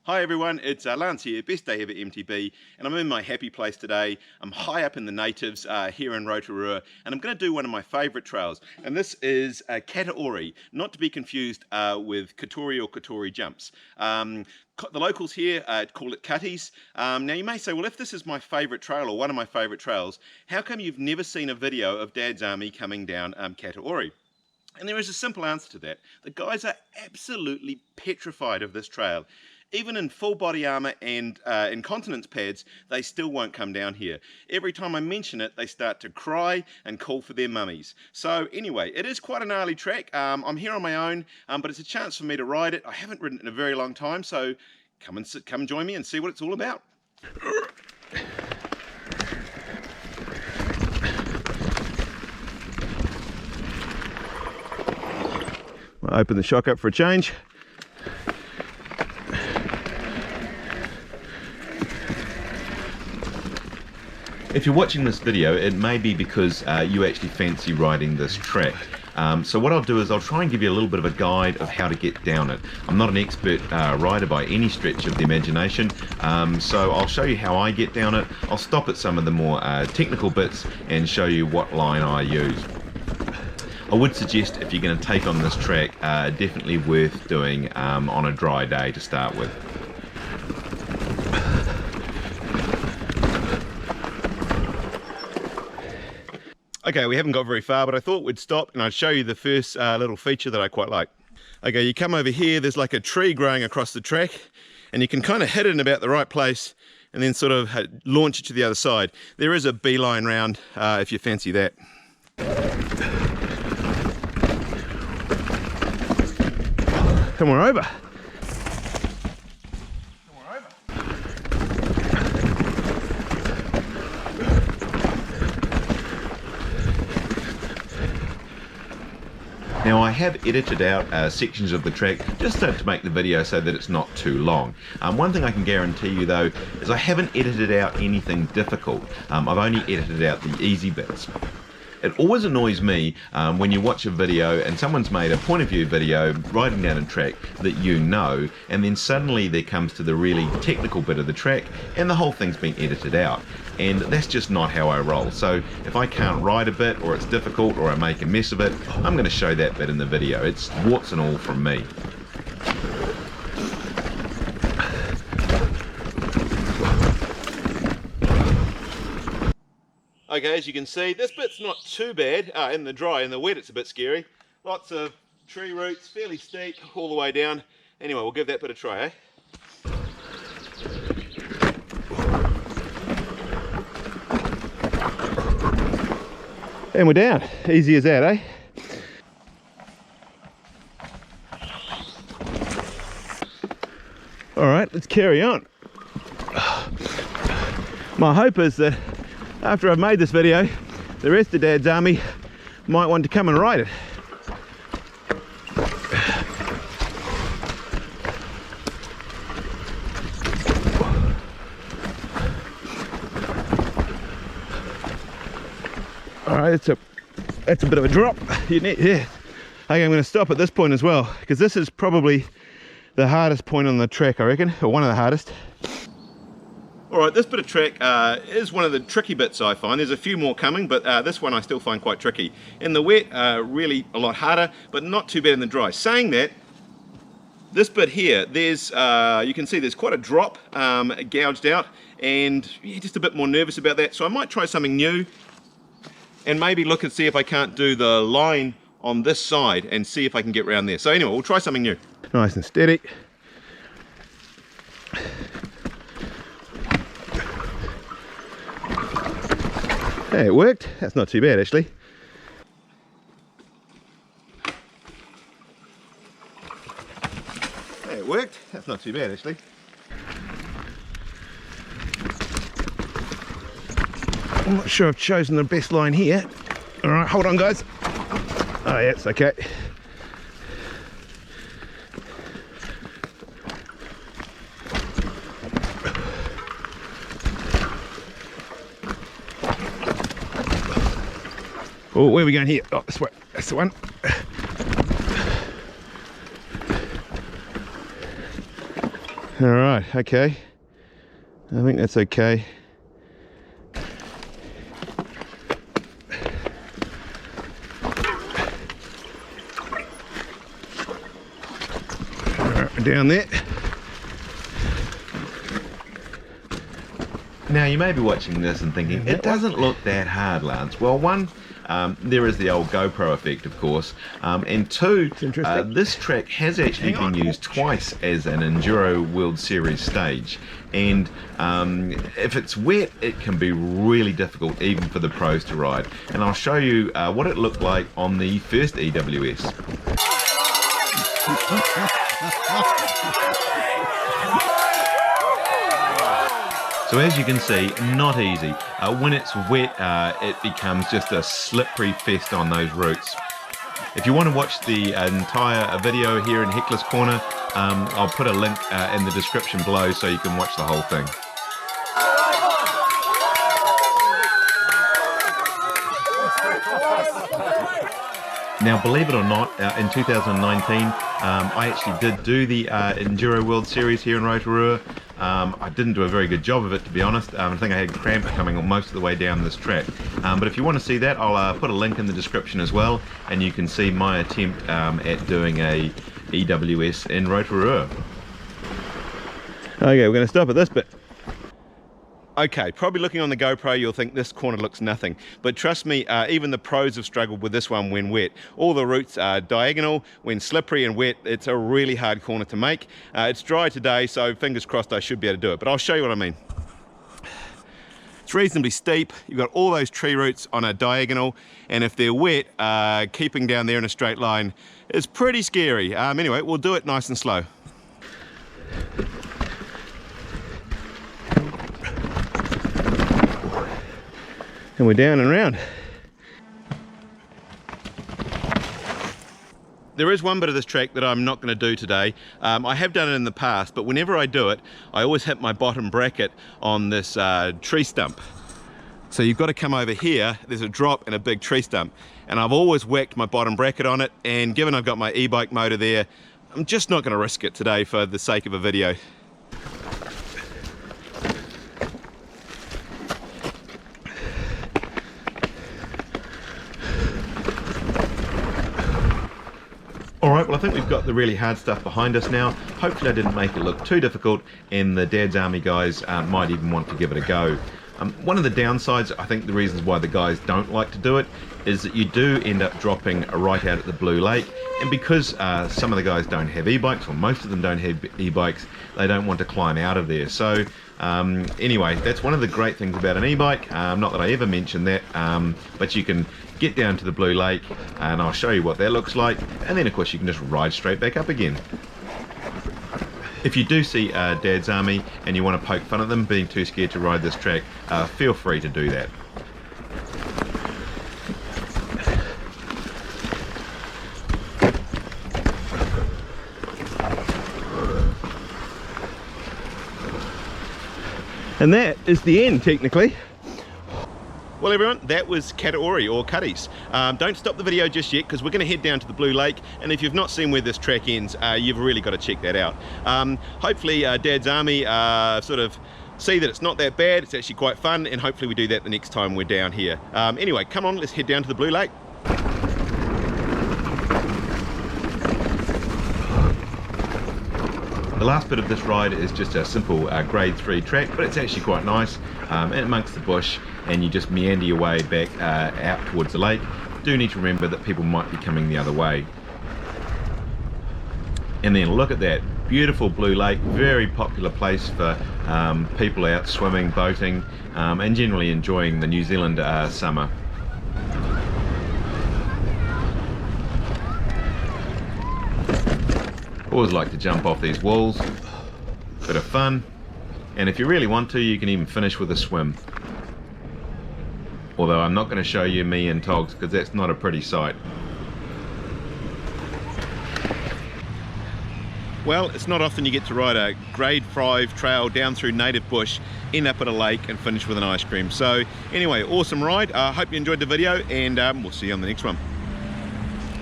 Hi everyone, it's Lance here, best day ever MTB, and I'm in my happy place today. I'm high up in the natives here in Rotorua, and I'm going to do one of my favourite trails, and this is Kataori, not to be confused with Kataori or Kataori jumps. The locals here call it Cutties. Now you may say, well, if this is my favourite trail or one of my favourite trails, how come you've never seen a video of Dad's Army coming down Kataori? And there is a simple answer to that. The guys are absolutely petrified of this trail. Even in full body armour and incontinence pads, they still won't come down here. Every time I mention it, they start to cry and call for their mummies. So anyway, it is quite a gnarly track. I'm here on my own, but it's a chance for me to ride it. I haven't ridden it in a very long time, so come join me and see what it's all about. I'll open the shock up for a change. If you're watching this video, it may be because you actually fancy riding this track. So what I'll do is I'll try and give you a little bit of a guide of how to get down it. I'm not an expert rider by any stretch of the imagination, so I'll show you how I get down it. I'll stop at some of the more technical bits and show you what line I use. I would suggest if you're going to take on this track, definitely worth doing on a dry day to start with. Okay, we haven't got very far, but I thought we'd stop and I'd show you the first little feature that I quite like. Okay, you come over here, there's like a tree growing across the track, and you can kind of hit it in about the right place and then sort of launch it to the other side. There is a beeline round if you fancy that. Come on over. Now I have edited out sections of the track just to make the video so that it's not too long. One thing I can guarantee you though is I haven't edited out anything difficult. I've only edited out the easy bits. It always annoys me when you watch a video and someone's made a point of view video riding down a track that you know, and then suddenly there comes to the really technical bit of the track and the whole thing's been edited out. And that's just not how I roll. So if I can't ride a bit, or it's difficult, or I make a mess of it, I'm going to show that bit in the video. It's warts and all from me. Okay, as you can see, this bit's not too bad in the dry. In the wet, it's a bit scary. Lots of tree roots, fairly steep all the way down. Anyway, we'll give that bit a try, eh? And we're down. Easy as that, eh? All right, let's carry on. My hope is that after I've made this video, the rest of Dad's Army might want to come and ride it. All right, that's a bit of a drop. Yeah. Okay, I'm going to stop at this point as well, because this is probably the hardest point on the track, I reckon, or one of the hardest. Alright, this bit of track is one of the tricky bits I find. There's a few more coming, but this one I still find quite tricky. In the wet, really a lot harder, but not too bad in the dry. Saying that, this bit here, there's you can see there's quite a drop gouged out, and yeah, just a bit more nervous about that. So I might try something new, and maybe look and see if I can't do the line on this side, and see if I can get around there. So anyway, we'll try something new. Nice and steady. Hey, it worked. That's not too bad actually. Hey, it worked. That's not too bad actually. I'm not sure I've chosen the best line here. Alright, hold on guys. Oh yeah, it's okay. Oh, where are we going here? Oh, this way. That's the one. All right, okay. I think that's okay. Down there. Now you may be watching this and thinking, it doesn't look that hard, Lance. Well, one, there is the old GoPro effect, of course, and two, this track has actually been used twice as an Enduro World Series stage, and if it's wet it can be really difficult even for the pros to ride, and I'll show you what it looked like on the first EWS. So as you can see, not easy. When it's wet, it becomes just a slippery fest on those routes. If you want to watch the entire video here in Heckler's Corner, I'll put a link in the description below so you can watch the whole thing. Now, believe it or not, in 2019, I actually did do the Enduro World Series here in Rotorua. I didn't do a very good job of it, to be honest. I think I had cramp coming most of the way down this track. But if you want to see that, I'll put a link in the description as well, and you can see my attempt at doing a EWS in Rotorua. Okay, we're going to stop at this bit. Okay, probably looking on the GoPro you'll think this corner looks nothing, but trust me, even the pros have struggled with this one when wet. All the routes are diagonal. When slippery and wet, it's a really hard corner to make. It's dry today, so fingers crossed I should be able to do it, but I'll show you what I mean. It's reasonably steep. You've got all those tree roots on a diagonal, and if they're wet, keeping down there in a straight line is pretty scary. Anyway, we'll do it nice and slow. And we're down and round. There is one bit of this track that I'm not going to do today. I have done it in the past, but whenever I do it, I always hit my bottom bracket on this tree stump. So you've got to come over here, there's a drop and a big tree stump, and I've always whacked my bottom bracket on it, and given I've got my e-bike motor there, I'm just not going to risk it today for the sake of a video. Alright, well I think we've got the really hard stuff behind us now. Hopefully I didn't make it look too difficult, and the Dad's Army guys might even want to give it a go. One of the downsides, I think the reasons why the guys don't like to do it, is that you do end up dropping right out at the Blue Lake, and because some of the guys don't have e-bikes, or most of them don't have e-bikes, they don't want to climb out of there. So anyway, that's one of the great things about an e-bike, not that I ever mentioned that, but you can get down to the Blue Lake and I'll show you what that looks like, and then of course you can just ride straight back up again. If you do see Dad's Army and you want to poke fun at them being too scared to ride this track, feel free to do that. And that is the end, technically. Well everyone, that was Kataori or Cutties. Don't stop the video just yet, because we're going to head down to the Blue Lake, and if you've not seen where this track ends, you've really got to check that out. Hopefully Dad's Army sort of see that it's not that bad, it's actually quite fun, and hopefully we do that the next time we're down here. Anyway, come on, let's head down to the Blue Lake. The last bit of this ride is just a simple grade 3 track, but it's actually quite nice, amongst the bush, and you just meander your way back out towards the lake. Do need to remember that people might be coming the other way. And then look at that beautiful Blue Lake, very popular place for people out swimming, boating, and generally enjoying the New Zealand summer. Always like to jump off these walls, bit of fun, and if you really want to, you can even finish with a swim. Although I'm not going to show you me and Togs, because that's not a pretty sight. Well, it's not often you get to ride a grade 5 trail down through native bush, end up at a lake and finish with an ice cream. So anyway, awesome ride. I hope you enjoyed the video, and we'll see you on the next one.